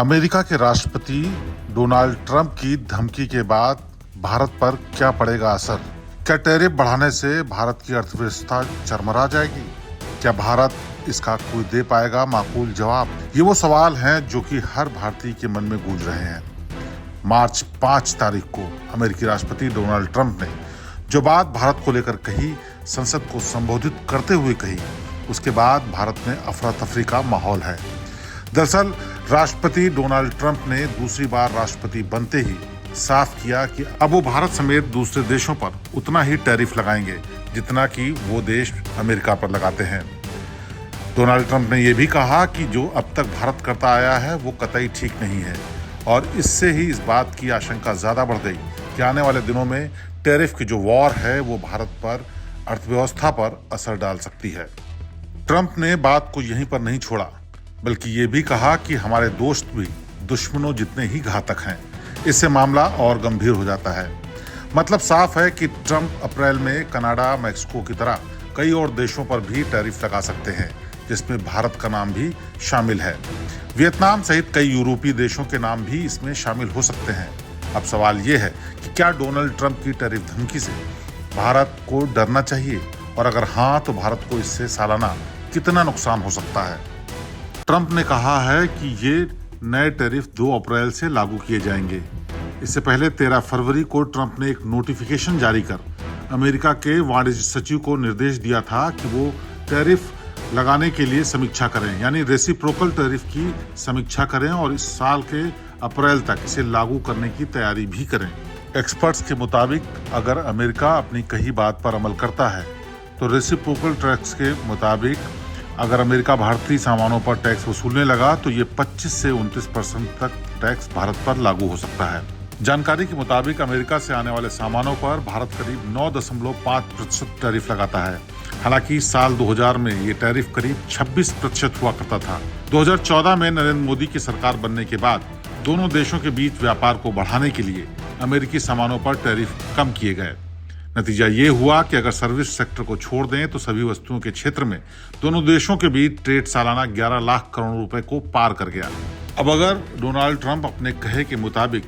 America के राष्ट्रपति Donald Trump की धमकी के बाद भारत पर क्या पड़ेगा असर? क्या टैरिफ बढ़ाने से भारत की अर्थव्यवस्था चरमरा जाएगी? क्या भारत इसका कोई दे पाएगा माकूल जवाब? ये वो सवाल हैं जो कि हर भारतीय के मन में गूंज रहे हैं। मार्च 5 तारीख को अमेरिकी राष्ट्रपति डोनाल्ड ट्रंप ने जो बात भारत को लेकर कही, संसद को संबोधित करते हुए कही, उसके बाद भारत में अफरा तफरी का माहौल है। दरअसल राष्ट्रपति डोनाल्ड ट्रंप ने दूसरी बार राष्ट्रपति बनते ही साफ किया कि अब वो भारत समेत दूसरे देशों पर उतना ही टैरिफ लगाएंगे जितना कि वो देश अमेरिका पर लगाते हैं। डोनाल्ड ट्रंप ने यह भी कहा कि जो अब तक भारत करता आया है वो कतई ठीक नहीं है और इससे ही इस बात की आशंका ज्यादा बढ़ गई कि आने वाले दिनों में टैरिफ की जो वॉर है वो भारत पर, अर्थव्यवस्था पर असर डाल सकती है। ट्रंप ने बात को यहीं पर नहीं छोड़ा, बल्कि ये भी कहा कि हमारे दोस्त भी दुश्मनों जितने ही घातक हैं। इससे मामला और गंभीर हो जाता है। मतलब साफ है कि ट्रंप अप्रैल में कनाडा, मैक्सिको की तरह कई और देशों पर भी टैरिफ लगा सकते हैं, जिसमें भारत का नाम भी शामिल है। वियतनाम सहित कई यूरोपीय देशों के नाम भी इसमें शामिल हो सकते हैं। अब सवाल ये है कि क्या डोनाल्ड ट्रंप की टैरिफ धमकी से भारत को डरना चाहिए, और अगर हाँ तो भारत को इससे सालाना कितना नुकसान हो सकता है? ट्रंप ने कहा है कि ये नए टैरिफ 2 अप्रैल से लागू किए जाएंगे। इससे पहले 13 फरवरी को ट्रंप ने एक नोटिफिकेशन जारी कर अमेरिका के वाणिज्य सचिव को निर्देश दिया था कि वो टैरिफ लगाने के लिए समीक्षा करें, यानी रेसिप्रोकल टैरिफ की समीक्षा करें और इस साल के अप्रैल तक इसे लागू करने की तैयारी भी करें। एक्सपर्ट्स के मुताबिक अगर अमेरिका अपनी कही बात पर अमल करता है तो रेसिप्रोकल टैक्स के मुताबिक अगर अमेरिका भारतीय सामानों पर टैक्स वसूलने लगा तो ये 25 से 29% तक टैक्स भारत पर लागू हो सकता है। जानकारी के मुताबिक अमेरिका से आने वाले सामानों पर भारत करीब 9.5% टैरिफ लगाता है। हालांकि साल 2000 में ये टैरिफ करीब 26% हुआ करता था। 2014 में नरेंद्र मोदी की सरकार बनने के बाद दोनों देशों के बीच व्यापार को बढ़ाने के लिए अमेरिकी सामानों पर टैरिफ कम किए गए। नतीजा ये हुआ कि अगर सर्विस सेक्टर को छोड़ दें तो सभी वस्तुओं के क्षेत्र में दोनों देशों के बीच ट्रेड सालाना 11 लाख करोड़ रुपए को पार कर गया। अब अगर डोनाल्ड ट्रंप अपने कहे के मुताबिक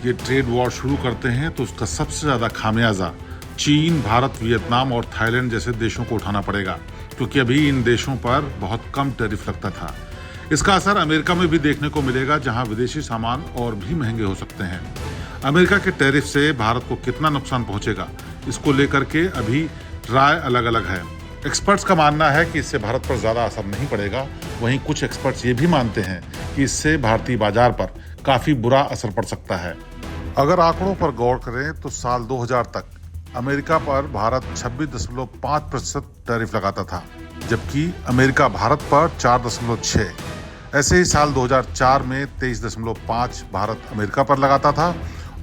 ये ट्रेड वॉर शुरू करते हैं तो उसका सबसे ज्यादा खामियाजा चीन, भारत, वियतनाम और थाईलैंड जैसे देशों को उठाना पड़ेगा, क्योंकि अभी इन देशों पर बहुत कम टैरिफ लगता था। इसका असर अमेरिका में भी देखने को मिलेगा, जहां विदेशी सामान और भी महंगे हो सकते हैं। अमेरिका के टैरिफ से भारत को कितना नुकसान पहुंचेगा, इसको लेकर के अभी राय अलग अलग है। एक्सपर्ट्स का मानना है कि इससे भारत पर ज्यादा असर नहीं पड़ेगा। वहीं कुछ एक्सपर्ट्स ये भी मानते हैं कि इससे भारतीय बाजार पर काफी बुरा असर पड़ सकता है। अगर आंकड़ों पर गौर करें तो साल 2000 तक अमेरिका पर भारत 26.5% टैरिफ लगाता था, जबकि अमेरिका भारत पर 4.6। ऐसे ही साल 2004 में 23.5 भारत अमेरिका पर लगाता था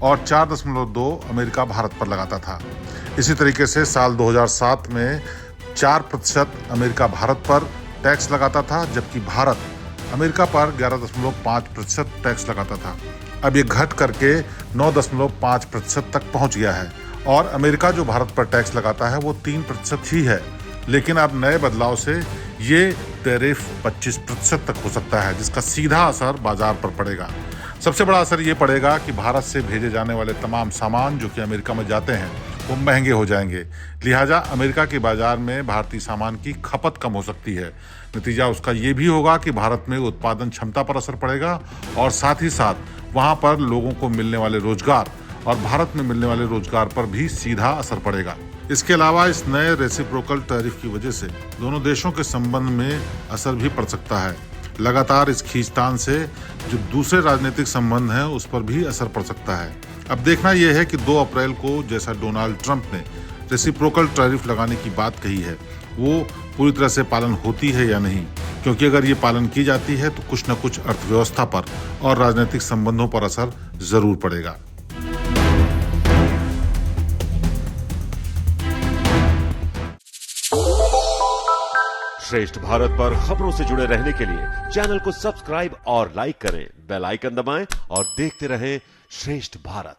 और 4.2 अमेरिका भारत पर लगाता था। इसी तरीके से साल 2007 में 4% अमेरिका भारत पर टैक्स लगाता था, जबकि भारत अमेरिका पर 11.5% टैक्स लगाता था। अब ये घट करके 9.5% तक पहुंच गया है और अमेरिका जो भारत पर टैक्स लगाता है वो 3% ही है। लेकिन अब नए बदलाव से ये टैरिफ 25% तक हो सकता है, जिसका सीधा असर बाजार पर पड़ेगा। सबसे बड़ा असर ये पड़ेगा कि भारत से भेजे जाने वाले तमाम सामान जो कि अमेरिका में जाते हैं वो महंगे हो जाएंगे। लिहाजा अमेरिका के बाजार में भारतीय सामान की खपत कम हो सकती है। नतीजा उसका ये भी होगा कि भारत में उत्पादन क्षमता पर असर पड़ेगा और साथ ही साथ वहाँ पर लोगों को मिलने वाले रोजगार और भारत में मिलने वाले रोजगार पर भी सीधा असर पड़ेगा। इसके अलावा इस नए रेसिप्रोकल टैरिफ की वजह से दोनों देशों के संबंध में असर भी पड़ सकता है। लगातार इस खींचतान से जो दूसरे राजनीतिक संबंध हैं उस पर भी असर पड़ सकता है। अब देखना यह है कि 2 अप्रैल को जैसा डोनाल्ड ट्रंप ने रेसिप्रोकल टैरिफ लगाने की बात कही है वो पूरी तरह से पालन होती है या नहीं, क्योंकि अगर ये पालन की जाती है तो कुछ न कुछ अर्थव्यवस्था पर और राजनीतिक संबंधों पर असर जरूर पड़ेगा। श्रेष्ठ भारत पर खबरों से जुड़े रहने के लिए चैनल को सब्सक्राइब और लाइक करें, बेल आइकन दबाएं और देखते रहें श्रेष्ठ भारत।